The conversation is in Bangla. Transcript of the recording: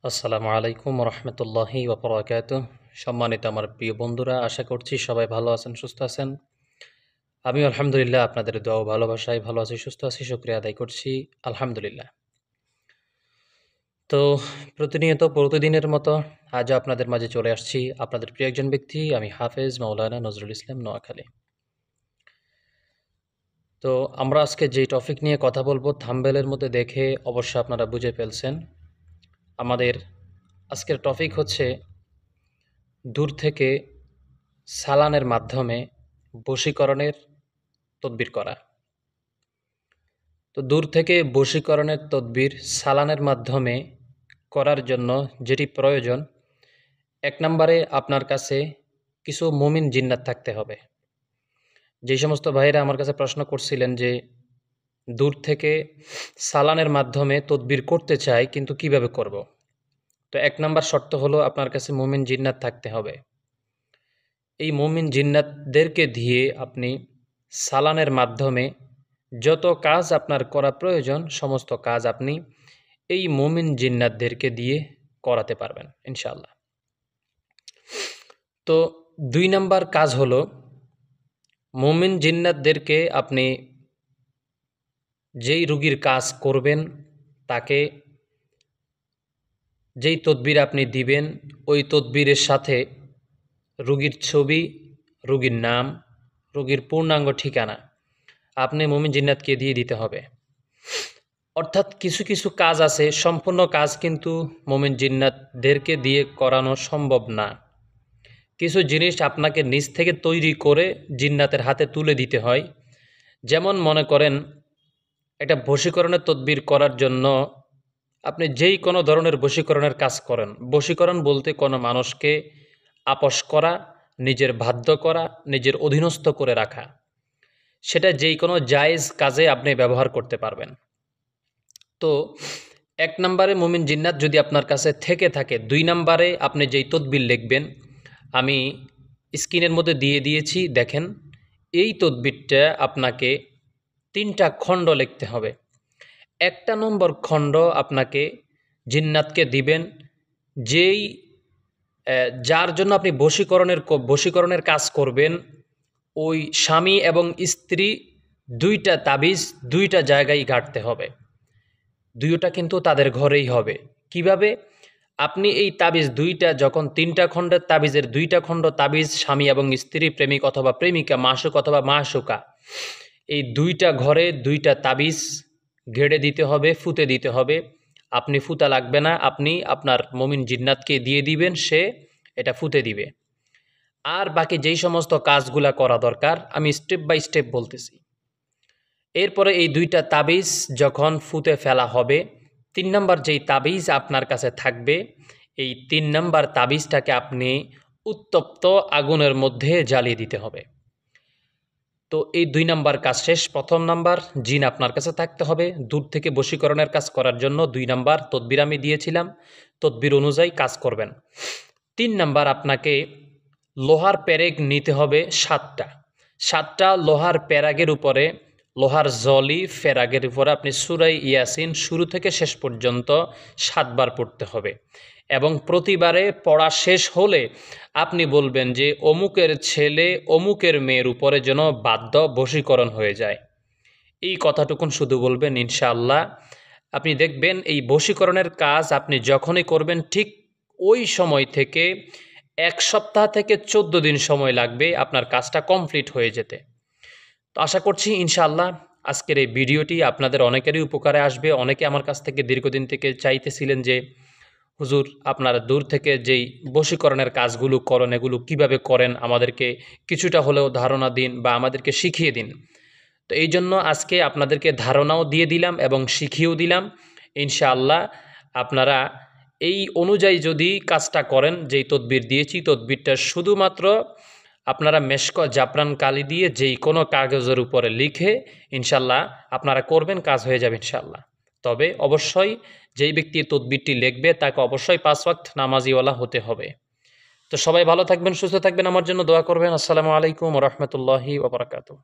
আসসালামু আলাইকুম রহমতুল্লাহি ওবরাকাতুহ। সম্মানিত আমার প্রিয় বন্ধুরা, আশা করছি সবাই ভালো আছেন, সুস্থ আছেন। আমিও আলহামদুলিল্লাহ আপনাদের দোয়া ও ভালোবাসায় ভালো আছি, সুস্থ আছি, শুকরিয়া আদায় করছি আলহামদুলিল্লাহ। তো প্রতিদিনের মতো আজও আপনাদের মাঝে চলে আসছি, আপনাদের প্রিয় একজন ব্যক্তি, আমি হাফেজ মাওলানা নজরুল ইসলাম নোয়াখালী। তো আমরা আজকে যে টপিক নিয়ে কথা বলবো, থাম্বনেলের মধ্যে দেখে অবশ্য আপনারা বুঝে ফেলছেন। আমাদের আজকের টপিক হচ্ছে দূর থেকে সালানের মাধ্যমে বশীকরণের তদবির করা। তো দূর থেকে বশীকরণের তদবির সালানের মাধ্যমে করার জন্য যেটি প্রয়োজন, ১ নম্বরে আপনার কাছে কিছু মুমিন জিন্নাত থাকতে হবে। যে সমস্ত ভাইয়েরা আমার কাছে প্রশ্ন করছিলেন যে দূর থেকে সালানের মাধ্যমে তদবির করতে চাই কিন্তু কিভাবে করব। তো ১ নম্বর শর্ত হলো আপনার কাছে মুমিন জিন্নাত থাকতে হবে। এই মুমিন জিন্নাতদেরকে দিয়ে আপনি সালানের মাধ্যমে যত কাজ আপনার করা প্রয়োজন সমস্ত কাজ আপনি এই মুমিন জিন্নাতদেরকে দিয়ে করাতে পারবেন ইনশাআল্লাহ। তো ২ নাম্বার কাজ হলো মুমিন জিন্নাতদেরকে আপনি যেই রুগীর কাজ করবেন তাকে যেই তদবির আপনি দিবেন ওই তদবিরের সাথে রুগীর ছবি, রুগীর নাম, রুগীর পূর্ণাঙ্গ ঠিকানা আপনি মুমিন জিন্নাতকে দিয়ে দিতে হবে। অর্থাৎ কিছু কিছু কাজ আছে, সম্পূর্ণ কাজ কিন্তু মুমিন জিন্নাতদেরকে দিয়ে করানো সম্ভব না। কিছু জিনিস আপনাকে নিজ থেকে তৈরি করে জিন্নাতের হাতে তুলে দিতে হয়। যেমন মনে করেন একটা বশীকরণের তদবির করার জন্য আপনি যেই কোনো ধরনের বশীকরণের কাজ করেন, বশীকরণ বলতে কোনো মানুষকে আপস করা, নিজের বাধ্য করা, নিজের অধীনস্থ করে রাখা, সেটা যেই কোনো জায়েজ কাজে আপনি ব্যবহার করতে পারবেন। তো ১ নম্বরে মুমিন জিন্নাত যদি আপনার কাছে থেকে থাকে, ২ নম্বরে আপনি যেই তদবির লিখবেন আমি স্ক্রিনের মধ্যে দিয়ে দিয়েছি, দেখেন। এই তদবিরটা আপনাকে ৩টা খণ্ড লিখতে হবে। ১টা নম্বর খণ্ড আপনাকে জিন্নাতকে দিবেন যেই যার জন্য আপনি বশীকরণের কাজ করবেন, ওই স্বামী এবং স্ত্রী ২টা তাবিজ ২টা জায়গায় গাঁথতে হবে। ২টা কিন্তু তাদের ঘরেই হবে। কিভাবে? আপনি এই তাবিজ ২টা যখন ৩টা খণ্ডের তাবিজের ২টা খণ্ড তাবিজ স্বামী এবং স্ত্রী, প্রেমিক অথবা প্রেমিকা, মাসুক অথবা মাসুকা, এই ২টা ঘরে ২টা তাবিজ গেড়ে দিতে হবে, ফুতে দিতে হবে। আপনি ফুতা লাগবে না, আপনি আপনার মুমিন জিন্নাতকে দিয়ে দিবেন, সে এটা ফুতে দিবে। আর বাকি যেই সমস্ত কাজগুলা করা দরকার আমি স্টেপ বাই স্টেপ বলতেছি। এরপরে এই ২টা তাবিজ যখন ফুতে ফেলা হবে, ৩ নাম্বার যেই তাবিজ আপনার কাছে থাকবে, এই ৩ নাম্বার তাবিজটাকে আপনি উত্তপ্ত আগুনের মধ্যে জ্বালিয়ে দিতে হবে। তো এই ২ নাম্বার কাজ শেষ। ১ম নাম্বার জিন আপনার কাছে থাকতে হবে দূর থেকে বশীকরণের কাজ করার জন্য। ২ নাম্বার তদবির আমি দিয়েছিলাম, তদবির অনুযায়ী কাজ করবেন। ৩ নাম্বার আপনাকে লোহার পেরেক নিতে হবে ৭টা। ৭টা লোহার পেরাগের উপরে, লোহার জলি ফেরাগের উপরে আপনি সূরা ইয়াসিন শুরু থেকে শেষ পর্যন্ত ৭ বার পড়তে হবে এবং প্রতিবারে পড়া শেষ হলে আপনি বলবেন যে অমুকের ছেলে অমুকের মেয়ের উপরে যেন বাধ্য বশীকরণ হয়ে যায়। এই কথাটুকুন শুধু বলবেন, ইনশাআল্লাহ আপনি দেখবেন এই বশীকরণের কাজ আপনি যখনই করবেন ঠিক ওই সময় থেকে ১ সপ্তাহ থেকে ১৪ দিন সময় লাগবে আপনার কাজটা কমপ্লিট হয়ে যেতে। তো আশা করছি ইনশাআল্লাহ আজকের এই ভিডিওটি আপনাদের অনেকেরই উপকারে আসবে। অনেকে আমার কাছ থেকে দীর্ঘদিন থেকে চাইতেছিলেন যে হুজুর আপনারা দূর থেকে যেই বশীকরণের কাজগুলো করেন এগুলো কিভাবে করেন, আমাদেরকে কিছুটা হলেও ধারণা দিন বা আমাদেরকে শিখিয়ে দিন। তো এই জন্য আজকে আপনাদেরকে ধারণাও দিয়ে দিলাম এবং শিখিয়েও দিলাম। ইনশাআল্লাহ আপনারা এই অনুযায়ী যদি কাজটা করেন, যেই তদবির দিয়েছি তদবিরটা শুধুমাত্র আপনারা মেশক জাফরান কালি দিয়ে যেই কোনো কাগজের উপরে লিখে ইনশাআল্লাহ আপনারা করবেন, কাজ হয়ে যাবে ইনশাআল্লাহ। তবে অবশ্যই যেই ব্যক্তি তদবিরটি লিখবে তাকে অবশ্যই ৫ ওয়াক্ত নামাজিওয়ালা হতে হবে। তো সবাই ভালো থাকবেন, সুস্থ থাকবেন, আমার জন্য দোয়া করবেন। আসসালামু আলাইকুম ওয়া রাহমাতুল্লাহি ওয়া বারাকাতুহু।